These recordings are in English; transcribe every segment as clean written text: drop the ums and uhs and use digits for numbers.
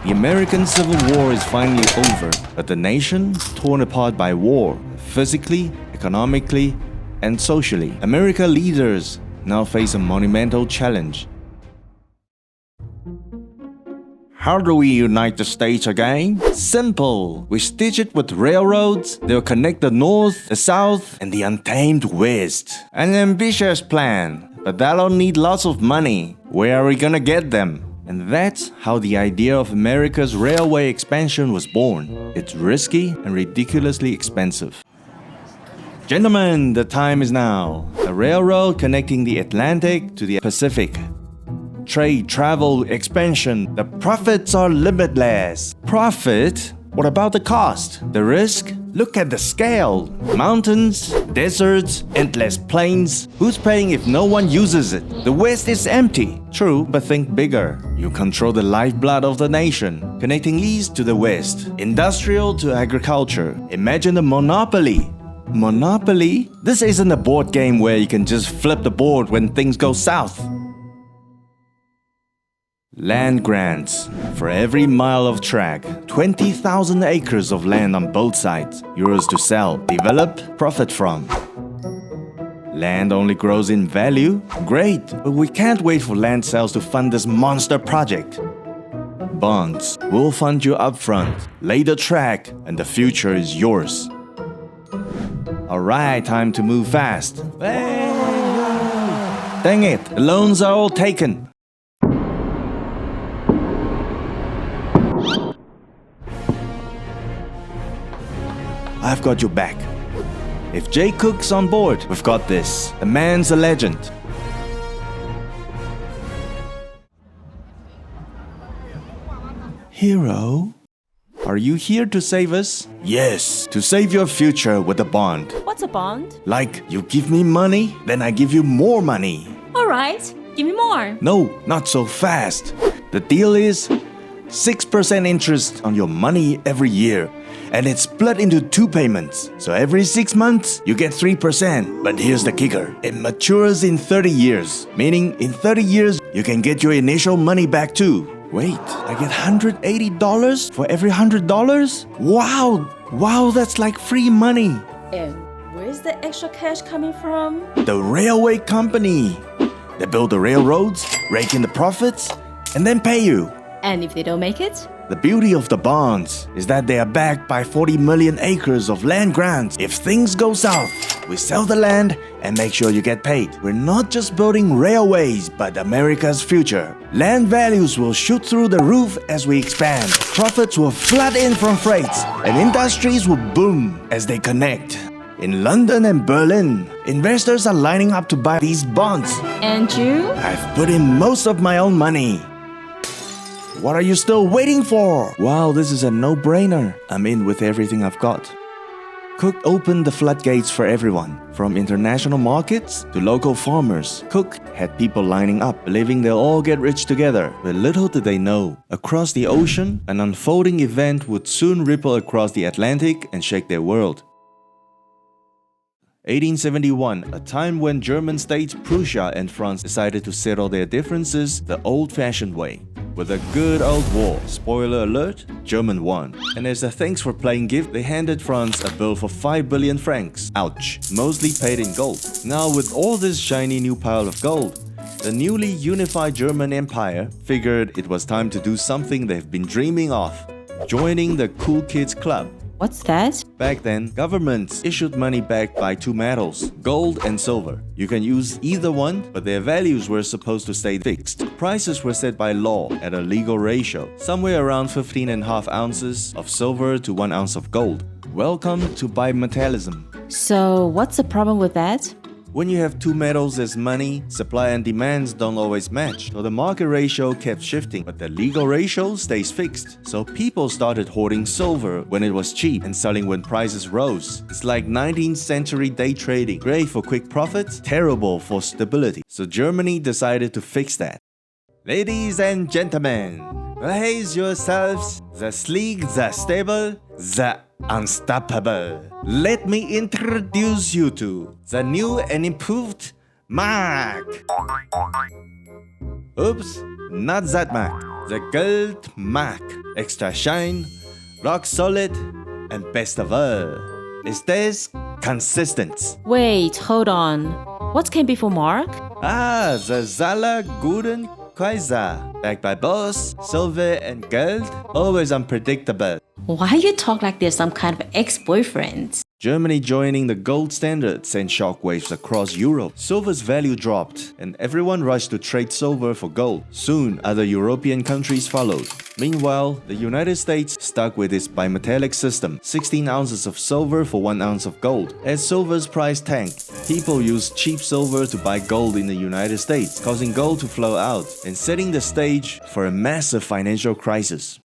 The American Civil War is finally over, but the nation torn apart by war, physically, economically, and socially. America leaders now face a monumental challenge. How do we unite the states again? Simple. We stitch it with railroads. They'll connect the North, the South, and the untamed West. An ambitious plan, but that'll need lots of money. Where are we gonna get them? And that's how the idea of America's railway expansion was born. It's risky and ridiculously expensive. Gentlemen, the time is now. A railroad connecting the Atlantic to the Pacific. Trade, travel, expansion. The profits are limitless. Profit? What about the cost? The risk? Look at the scale. Mountains, deserts, endless plains. Who's paying if no one uses it? The West is empty. True, but think bigger. You control the lifeblood of the nation, connecting East to the West, industrial to agriculture. Imagine a monopoly. Monopoly? This isn't a board game where you can just flip the board when things go south. Land grants. For every mile of track, 20,000 acres of land on both sides. Yours to sell, develop, profit from. Land only grows in value? Great, but we can't wait for land sales to fund this monster project. Bonds. We'll fund you upfront, lay the track, and the future is yours. Alright, time to move fast. Dang it, the loans are all taken. I've got your back. If Jay Cooke's on board, we've got this. The man's a legend. Hero? Are you here to save us? Yes, to save your future with a bond. What's a bond? Like, you give me money, then I give you more money. Alright, give me more. No, not so fast. The deal is 6% interest on your money every year. And it's split into 2 payments. So every 6 months, you get 3%. But here's the kicker. It matures in 30 years. Meaning, in 30 years, you can get your initial money back too. Wait, I get $180 for every $100? Wow! Wow, that's like free money. And where's the extra cash coming from? The railway company. They build the railroads, rake in the profits, and then pay you. And if they don't make it? The beauty of the bonds is that they are backed by 40 million acres of land grants. If things go south, we sell the land and make sure you get paid. We're not just building railways, but America's future. Land values will shoot through the roof as we expand. Profits will flood in from freights, and industries will boom as they connect. In London and Berlin, investors are lining up to buy these bonds. And you? I've put in most of my own money. What are you still waiting for? Wow, this is a no-brainer. I'm in with everything I've got. Cooke opened the floodgates for everyone, from international markets to local farmers. Cooke had people lining up, believing they'll all get rich together. But little did they know, across the ocean, an unfolding event would soon ripple across the Atlantic and shake their world. 1871, a time when German states Prussia and France decided to settle their differences the old-fashioned way. With a good old war. Spoiler alert, German won. And as a thanks for playing gift, they handed France a bill for 5 billion francs. Ouch. Mostly paid in gold. Now with all this shiny new pile of gold, the newly unified German Empire figured it was time to do something they've been dreaming of. Joining the Cool Kids Club. What's that? Back then, governments issued money backed by 2 metals, gold and silver. You can use either one, but their values were supposed to stay fixed. Prices were set by law at a legal ratio, somewhere around 15.5 ounces of silver to 1 ounce of gold. Welcome to bimetallism. So, what's the problem with that? When you have 2 metals as money, supply and demands don't always match. So the market ratio kept shifting, but the legal ratio stays fixed. So people started hoarding silver when it was cheap and selling when prices rose. It's like 19th century day trading. Great for quick profits, terrible for stability. So Germany decided to fix that. Ladies and gentlemen, raise yourselves, the sleek, the stable, the unstoppable. Let me introduce you to the new and improved Mark. Oops, not that Mark, the gold Mark. extra shine, rock solid, and best of all, it stays consistent. Wait, hold on. What came before Mark? The Zala Guden Kaiser, backed by boss, silver, and gold, always unpredictable. Why you talk like they're some kind of ex-boyfriend? Germany joining the gold standard sent shockwaves across Europe. Silver's value dropped, and everyone rushed to trade silver for gold. Soon, other European countries followed. Meanwhile, the United States stuck with its bimetallic system, 16 ounces of silver for 1 ounce of gold. As silver's price tanked, people used cheap silver to buy gold in the United States, causing gold to flow out and setting the stage for a massive financial crisis.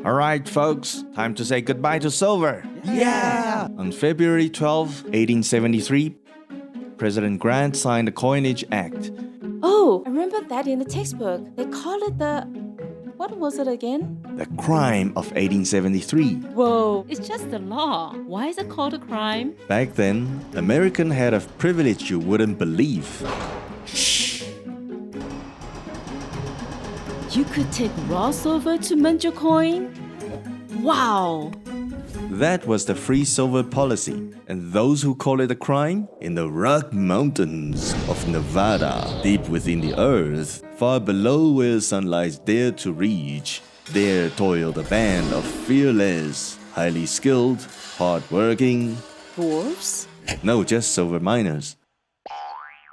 Alright folks, time to say goodbye to silver. Yeah! On February 12, 1873, President Grant signed the Coinage Act. Oh, I remember that in the textbook. They call it the... What was it again? The crime of 1873. Whoa, it's just the law. Why is it called a crime? Back then, Americans had a privilege you wouldn't believe. You could take raw silver to mint your coin? Wow! That was the free silver policy, and those who call it a crime, in the Rock Mountains of Nevada, deep within the earth, far below where sunlight dared to reach, there toiled a band of fearless, highly skilled, hard-working... Dwarfs? No, just silver miners.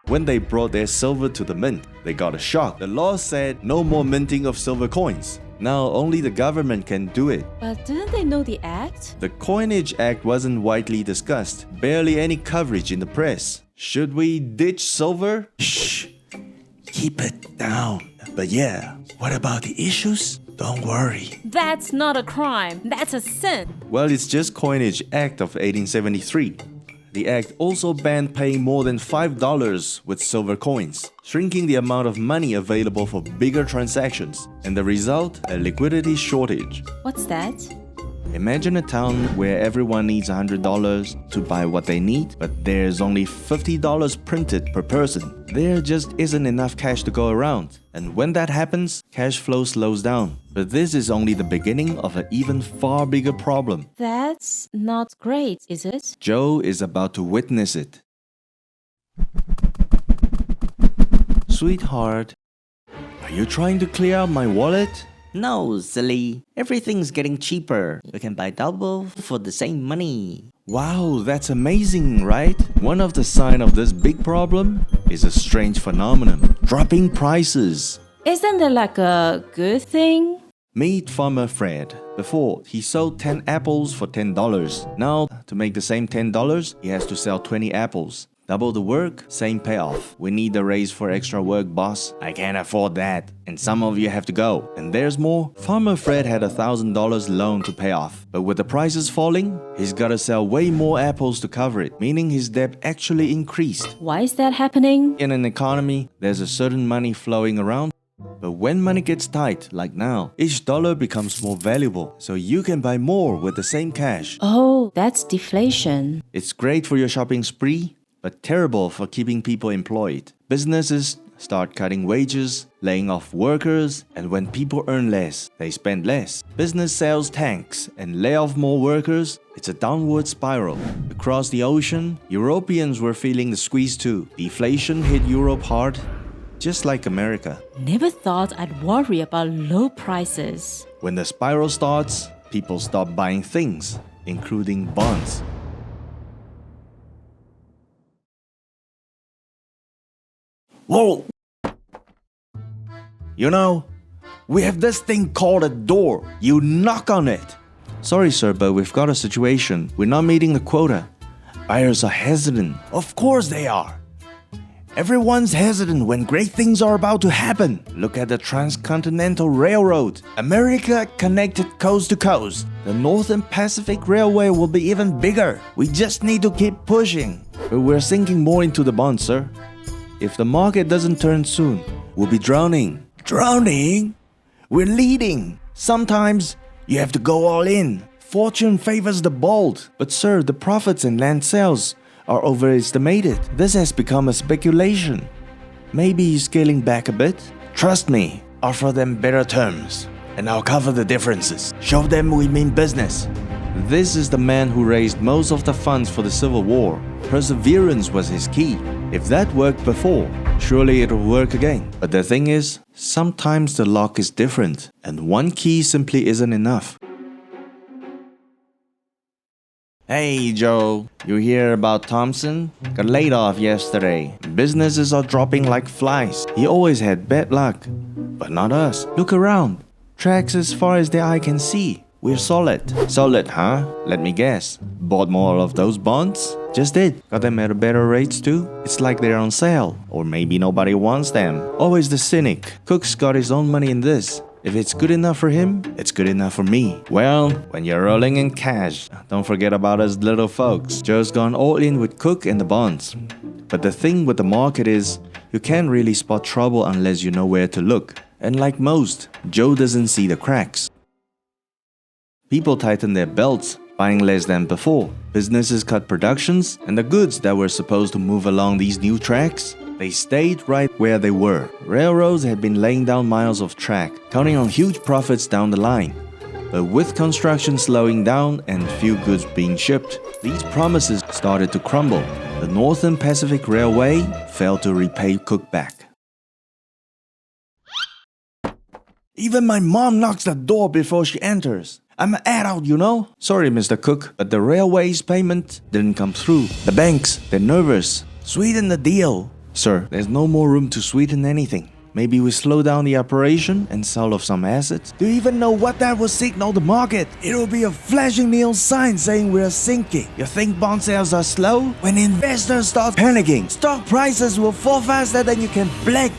When they brought their silver to the mint, they got a shock. The law said no more minting of silver coins. Now only the government can do it. But didn't they know the act? The Coinage Act wasn't widely discussed, barely any coverage in the press. Should we ditch silver? Shh, keep it down. But yeah, what about the issues? Don't worry. That's not a crime, that's a sin. Well, it's just Coinage Act of 1873. The act also banned paying more than $5 with silver coins, shrinking the amount of money available for bigger transactions, and the result, a liquidity shortage. What's that? Imagine a town where everyone needs $100 to buy what they need, but there's only $50 printed per person. There just isn't enough cash to go around. And when that happens, cash flow slows down. But this is only the beginning of an even far bigger problem. That's not great, is it? Joe is about to witness it. Sweetheart, are you trying to clear out my wallet? No, silly. Everything's getting cheaper. We can buy double for the same money. Wow, that's amazing, right? One of the signs of this big problem is a strange phenomenon. Dropping prices. Isn't that like a good thing? Meet Farmer Fred. Before, he sold 10 apples for $10. Now, to make the same $10, he has to sell 20 apples. Double the work, same payoff. We need a raise for extra work, boss. I can't afford that. And some of you have to go. And there's more. Farmer Fred had $1,000 loan to pay off. But with the prices falling, he's gotta sell way more apples to cover it, meaning his debt actually increased. Why is that happening? In an economy, there's a certain money flowing around. But when money gets tight, like now, each dollar becomes more valuable. So you can buy more with the same cash. Oh, that's deflation. It's great for your shopping spree, but terrible for keeping people employed. Businesses start cutting wages, laying off workers, and when people earn less, they spend less. Business sales tanks and lay off more workers. It's a downward spiral. Across the ocean, Europeans were feeling the squeeze too. Deflation hit Europe hard, just like America. Never thought I'd worry about low prices. When the spiral starts, people stop buying things, including bonds. Whoa! You know, we have this thing called a door. You knock on it. Sorry, sir, but we've got a situation. We're not meeting the quota. Buyers are hesitant. Of course they are. Everyone's hesitant when great things are about to happen. Look at the Transcontinental Railroad. America connected coast to coast. The Northern Pacific Railway will be even bigger. We just need to keep pushing. But we're sinking more into the bond, sir. If the market doesn't turn soon, we'll be drowning. Drowning? We're leading. Sometimes you have to go all in. Fortune favors the bold. But sir, the profits in land sales are overestimated. This has become a speculation. Maybe scaling back a bit? Trust me, offer them better terms. and I'll cover the differences. Show them we mean business. This is the man who raised most of the funds for the Civil War. Perseverance was his key. If that worked before, surely it'll work again. But the thing is, sometimes the lock is different, and one key simply isn't enough. Hey Joe, you hear about Thompson? Got laid off yesterday. Businesses are dropping like flies. He always had bad luck. But not us. Look around. Tracks as far as the eye can see. We're solid. Solid, huh? Let me guess. Bought more of those bonds? Just did. Got them at better rates too? It's like they're on sale. Or maybe nobody wants them. Always the cynic. Cooke's got his own money in this. If it's good enough for him, it's good enough for me. Well, when you're rolling in cash, don't forget about us little folks. Joe's gone all in with Cooke and the bonds. But the thing with the market is, you can't really spot trouble unless you know where to look. And like most, Joe doesn't see the cracks. People tighten their belts, buying less than before. Businesses cut productions, and the goods that were supposed to move along these new tracks, they stayed right where they were. Railroads had been laying down miles of track, counting on huge profits down the line. But with construction slowing down and few goods being shipped, these promises started to crumble. The Northern Pacific Railway failed to repay Cooke back. Even my mom knocks the door before she enters. I'm an adult, you know? Sorry, Mr. Cooke, but the railway's payment didn't come through. The banks, they're nervous. Sweeten the deal. Sir, there's no more room to sweeten anything. Maybe we slow down the operation and sell off some assets. Do you even know what that will signal the market? It'll be a flashing neon sign saying we're sinking. You think bond sales are slow? When investors start panicking, stock prices will fall faster than you can blink.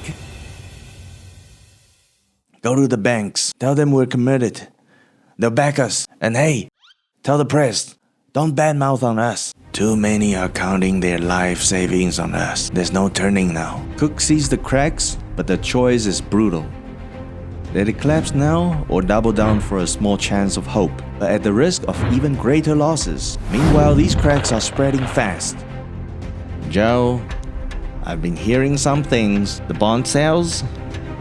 Go to the banks. Tell them we're committed. They'll back us. And hey, tell the press, don't badmouth on us. Too many are counting their life savings on us. There's no turning now. Cooke sees the cracks, but the choice is brutal. Let it collapse now or double down for a small chance of hope, but at the risk of even greater losses. Meanwhile, these cracks are spreading fast. Joe, I've been hearing some things. The bond sales,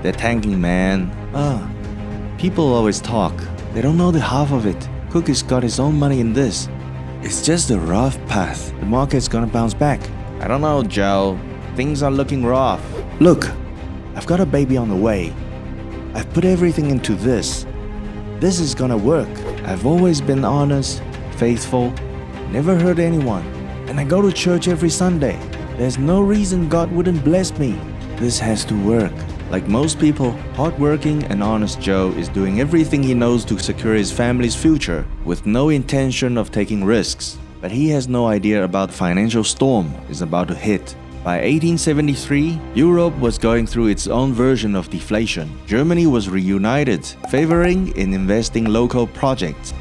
they're tanking, man. People always talk. They don't know the half of it. Cooke has got his own money in this. It's just a rough path. The market's gonna bounce back. I don't know, Joe. Things are looking rough. Look, I've got a baby on the way. I've put everything into this. This is gonna work. I've always been honest, faithful, never hurt anyone. And I go to church every Sunday. There's no reason God wouldn't bless me. This has to work. Like most people, hardworking and honest Joe is doing everything he knows to secure his family's future with no intention of taking risks. But he has no idea about the financial storm is about to hit. By 1873, Europe was going through its own version of deflation. Germany was reunited, favoring in investing local projects.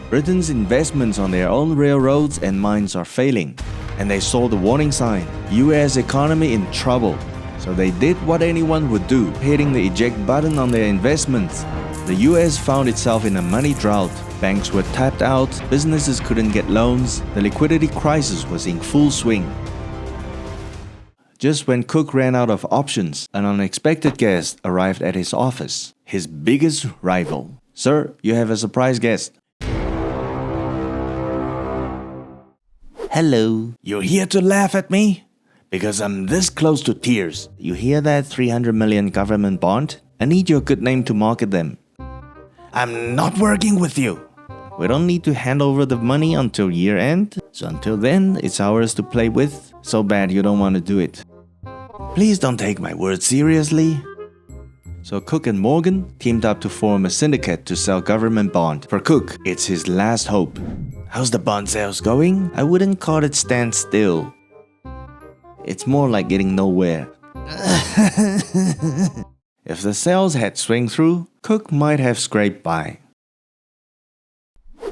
Britain's investments on their own railroads and mines are failing, and they saw the warning sign: US economy in trouble. So they did what anyone would do, hitting the eject button on their investments. The US found itself in a money drought. Banks were tapped out, businesses couldn't get loans, the liquidity crisis was in full swing. Just when Cooke ran out of options, an unexpected guest arrived at his office. His biggest rival. Sir, you have a surprise guest. Hello. You're here to laugh at me? Because I'm this close to tears. You hear that 300 million government bond? I need your good name to market them. I'm not working with you. We don't need to hand over the money until year end. So until then, it's ours to play with. So bad you don't want to do it. Please don't take my words seriously. So Cooke and Morgan teamed up to form a syndicate to sell government bond. For Cooke, it's his last hope. How's the bond sales going? I wouldn't call it stand still. It's more like getting nowhere. If the sales had swung through, Cooke might have scraped by.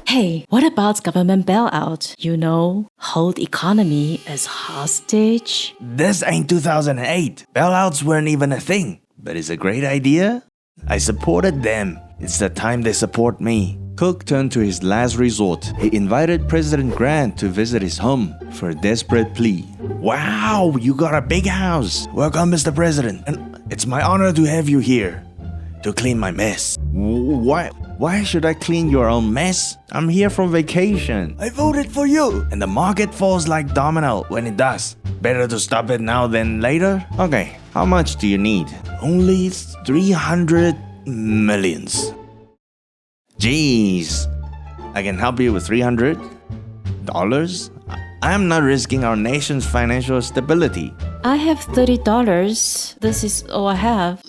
Hey, what about government bailout? You know, hold economy as hostage? This ain't 2008. Bailouts weren't even a thing. But it's a great idea. I supported them. It's the time they support me. Cooke turned to his last resort. He invited President Grant to visit his home for a desperate plea. Wow, you got a big house. Welcome, Mr. President. And it's my honor to have you here. to clean my mess. Why should I clean your own mess? I'm here for vacation. I voted for you. And the market falls like domino when it does. Better to stop it now than later? Okay, how much do you need? Only 300 millions. Jeez. I can help you with $300? I'm not risking our nation's financial stability. I have $30. This is all I have.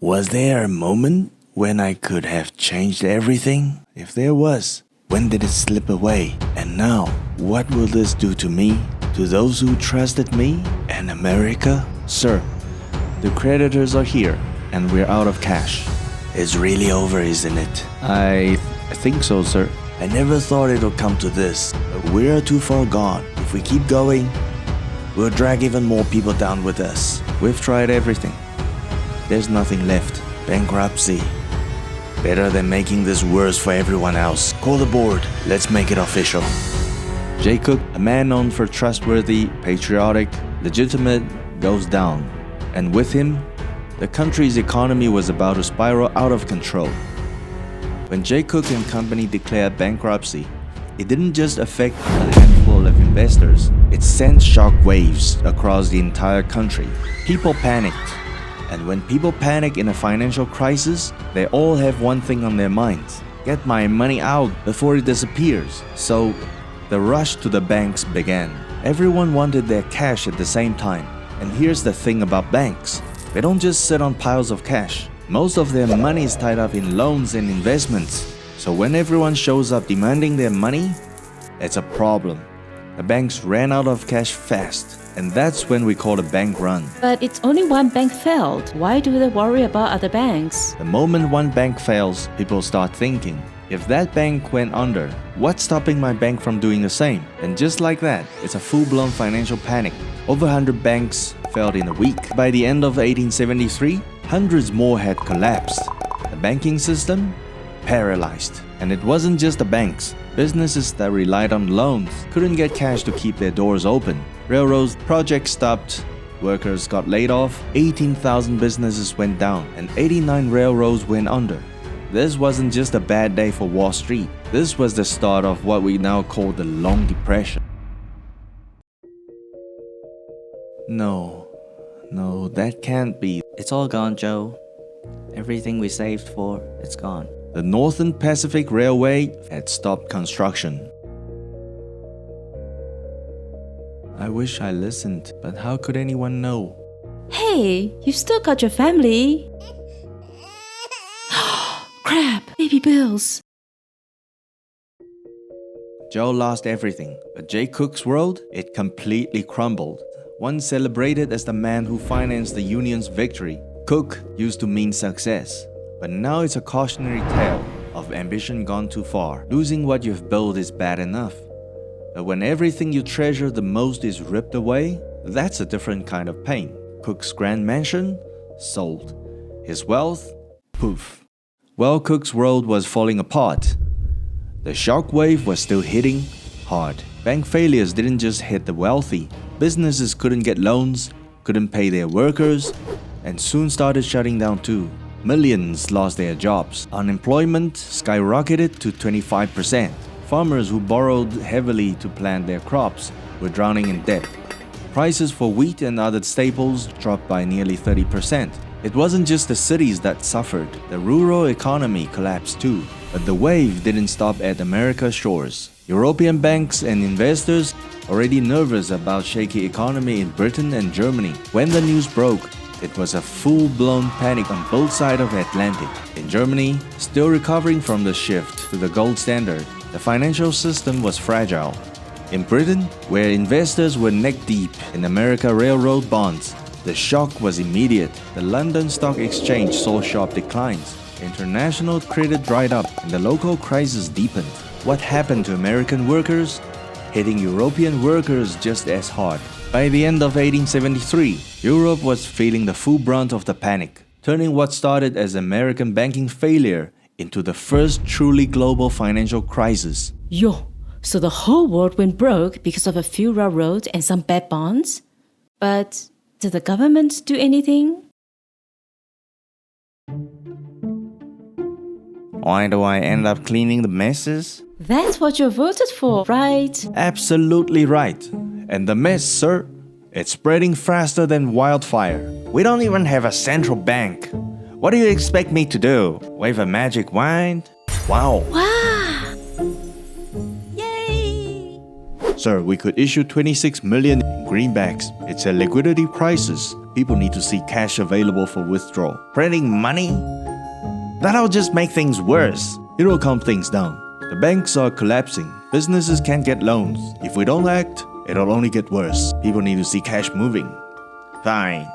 Was there a moment when I could have changed everything? If there was, when did it slip away? And now, what will this do to me? To those who trusted me and America? Sir, the creditors are here and we're out of cash. It's really over, isn't it? I think so, sir. I never thought it would come to this, but we're too far gone. If we keep going, we'll drag even more people down with us. We've tried everything. There's nothing left. Bankruptcy. Better than making this worse for everyone else. Call the board. Let's make it official. Jay Cooke, a man known for trustworthy, patriotic, legitimate, goes down. And with him, the country's economy was about to spiral out of control. When Jay Cooke and company declared bankruptcy, it didn't just affect a handful of investors, it sent shock waves across the entire country. People panicked. And when people panic in a financial crisis, they all have one thing on their minds: get my money out before it disappears. So, the rush to the banks began. Everyone wanted their cash at the same time. And here's the thing about banks. They don't just sit on piles of cash. Most of their money is tied up in loans and investments. So when everyone shows up demanding their money, it's a problem. The banks ran out of cash fast. And that's when we call a bank run. But it's only one bank failed. Why do they worry about other banks? The moment one bank fails, people start thinking, if that bank went under, what's stopping my bank from doing the same? And just like that, it's a full-blown financial panic. Over 100 banks failed in a week. By the end of 1873, hundreds more had collapsed. The banking system? Paralyzed. And it wasn't just the banks. Businesses that relied on loans couldn't get cash to keep their doors open. Railroads projects stopped, workers got laid off, 18,000 businesses went down, and 89 railroads went under. This wasn't just a bad day for Wall Street. This was the start of what we now call the Long Depression. No, that can't be. It's all gone, Joe. Everything we saved for, it's gone. The Northern Pacific Railway had stopped construction. I wish I listened, but how could anyone know? Hey, you still got your family. Crap, baby bills. Joe lost everything, but Jay Cooke's world, it completely crumbled. Once celebrated as the man who financed the Union's victory, Cooke used to mean success. But now it's a cautionary tale of ambition gone too far. Losing what you've built is bad enough. But when everything you treasure the most is ripped away, that's a different kind of pain. Cooke's grand mansion? Sold. His wealth? Poof. Well, Cooke's world was falling apart. The shock wave was still hitting hard. Bank failures didn't just hit the wealthy. Businesses couldn't get loans, couldn't pay their workers, and soon started shutting down too. Millions lost their jobs. Unemployment skyrocketed to 25%. Farmers who borrowed heavily to plant their crops were drowning in debt. Prices for wheat and other staples dropped by nearly 30%. It wasn't just the cities that suffered. The rural economy collapsed too. But the wave didn't stop at America's shores. European banks and investors, already nervous about shaky economy in Britain and Germany, when the news broke, it was a full-blown panic on both sides of the Atlantic. In Germany, still recovering from the shift to the gold standard, the financial system was fragile. In Britain, where investors were neck-deep in American railroad bonds, the shock was immediate. The London Stock Exchange saw sharp declines. International credit dried up and the local crisis deepened. What happened to American workers? Hitting European workers just as hard. By the end of 1873, Europe was feeling the full brunt of the panic, turning what started as American banking failure into the first truly global financial crisis. Yo, so the whole world went broke because of a few railroads and some bad bonds? But did the government do anything? Why do I end up cleaning the messes? That's what you voted for, right? Absolutely right. And the mess, sir, it's spreading faster than wildfire. We don't even have a central bank. What do you expect me to do? Wave a magic wand? Wow. Wow! Yay! Sir, we could issue 26 million in greenbacks. It's a liquidity crisis. People need to see cash available for withdrawal. Printing money? That'll just make things worse. It'll calm things down. The banks are collapsing. Businesses can't get loans. If we don't act, it'll only get worse. People need to see cash moving. Fine.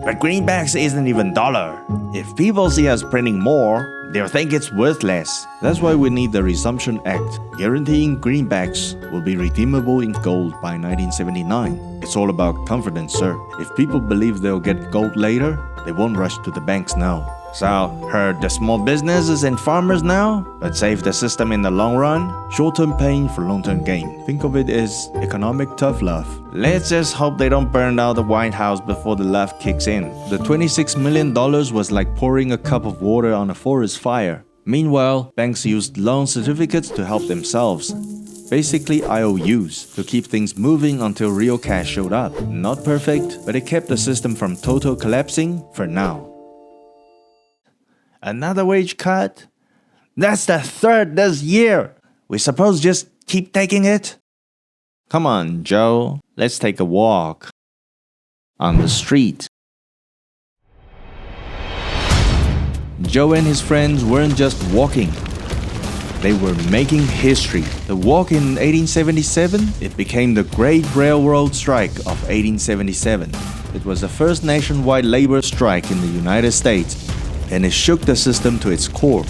But greenbacks isn't even dollar. If people see us printing more, they'll think it's worthless. That's why we need the Resumption Act, guaranteeing greenbacks will be redeemable in gold by 1979. It's all about confidence, sir. If people believe they'll get gold later, they won't rush to the banks now. So, hurt the small businesses and farmers now, but save the system in the long run? Short-term pain for long-term gain. Think of it as economic tough love. Let's just hope they don't burn down the White House before the love kicks in. The $26 million was like pouring a cup of water on a forest fire. Meanwhile, banks used loan certificates to help themselves. Basically IOUs, to keep things moving until real cash showed up. Not perfect, but it kept the system from total collapsing for now. Another wage cut? That's the third this year. We suppose just keep taking it? Come on, Joe. Let's take a walk. On the street. Joe and his friends weren't just walking. They were making history. The walk in 1877, it became the Great Railroad Strike of 1877. It was the first nationwide labor strike in the United States, and it shook the system to its core.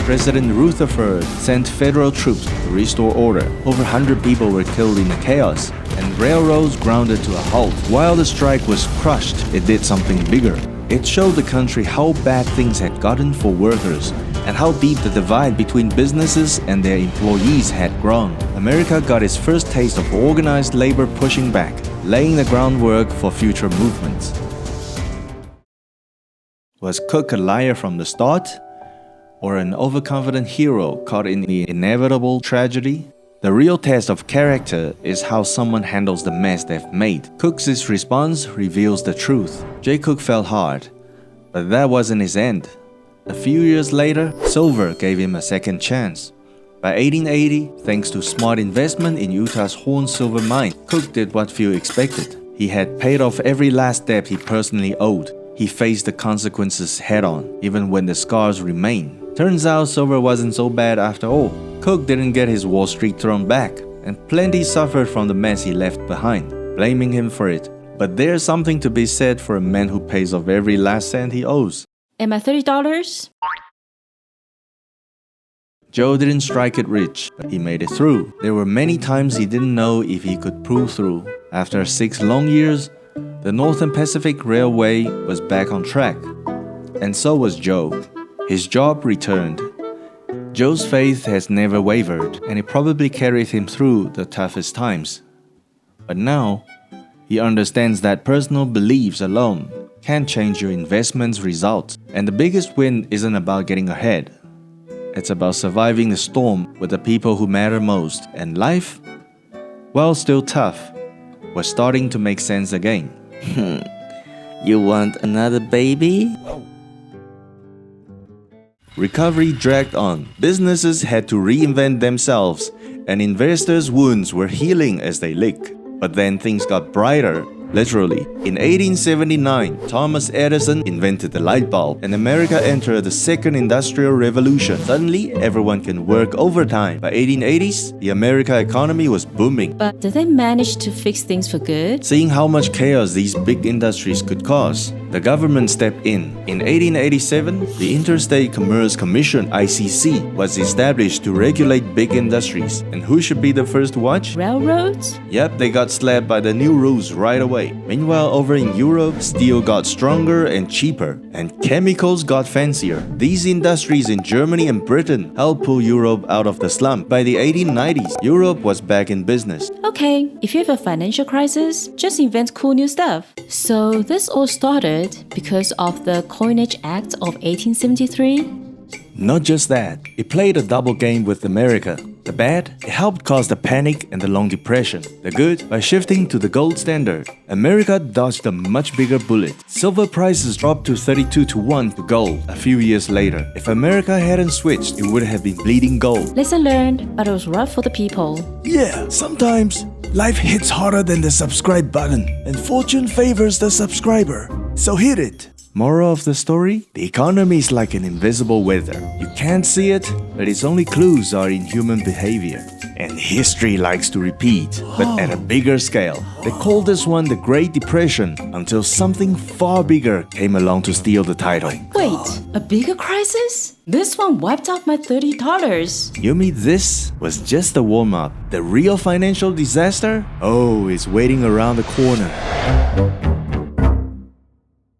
President Rutherford sent federal troops to restore order. Over 100 people were killed in the chaos, and railroads grounded to a halt. While the strike was crushed, it did something bigger. It showed the country how bad things had gotten for workers, and how deep the divide between businesses and their employees had grown. America got its first taste of organized labor pushing back, laying the groundwork for future movements. Was Cooke a liar from the start? Or an overconfident hero caught in the inevitable tragedy? The real test of character is how someone handles the mess they've made. Cooke's response reveals the truth. Jay Cooke fell hard, but that wasn't his end. A few years later, silver gave him a second chance. By 1880, thanks to smart investment in Utah's Horn silver mine, Cooke did what few expected. He had paid off every last debt he personally owed. He faced the consequences head-on, even when the scars remained. Turns out silver wasn't so bad after all. Cooke didn't get his Wall Street throne back, and plenty suffered from the mess he left behind, blaming him for it. But there's something to be said for a man who pays off every last cent he owes. And my $30? Joe didn't strike it rich, but he made it through. There were many times he didn't know if he could pull through. After 6 long years, the Northern Pacific Railway was back on track. And so was Joe. His job returned. Joe's faith has never wavered, and it probably carried him through the toughest times. But now, he understands that personal beliefs alone can't change your investment's results. And the biggest win isn't about getting ahead. It's about surviving the storm with the people who matter most. And life, while still tough, was starting to make sense again. You want another baby? Recovery dragged on. Businesses had to reinvent themselves, and investors' wounds were healing as they licked. But then things got brighter, literally. In 1879, Thomas Edison invented the light bulb, and America entered the second industrial revolution. Suddenly, everyone can work overtime. By 1880s, the American economy was booming. But did they manage to fix things for good? Seeing how much chaos these big industries could cause, the government stepped in. In 1887, the Interstate Commerce Commission (ICC) was established to regulate big industries. And who should be the first to watch? Railroads? Yep, they got slapped by the new rules right away. Meanwhile, over in Europe, steel got stronger and cheaper, and chemicals got fancier. These industries in Germany and Britain helped pull Europe out of the slump. By the 1890s, Europe was back in business. Okay, if you have a financial crisis, just invent cool new stuff. So this all started because of the Coinage Act of 1873? Not just that, it played a double game with America. The bad, it helped cause the panic and the long depression. The good, by shifting to the gold standard. America dodged a much bigger bullet. Silver prices dropped to 32 to 1 to gold a few years later. If America hadn't switched, it would have been bleeding gold. Lesson learned, but it was rough for the people. Yeah, sometimes life hits harder than the subscribe button, and fortune favors the subscriber. So hit it. Moral of the story? The economy is like an invisible weather. You can't see it, but its only clues are in human behavior. And history likes to repeat, but at a bigger scale. They called this one the Great Depression until something far bigger came along to steal the title. Wait, a bigger crisis? This one wiped out my $30. You mean this was just the warm-up? The real financial disaster? Oh, it's waiting around the corner.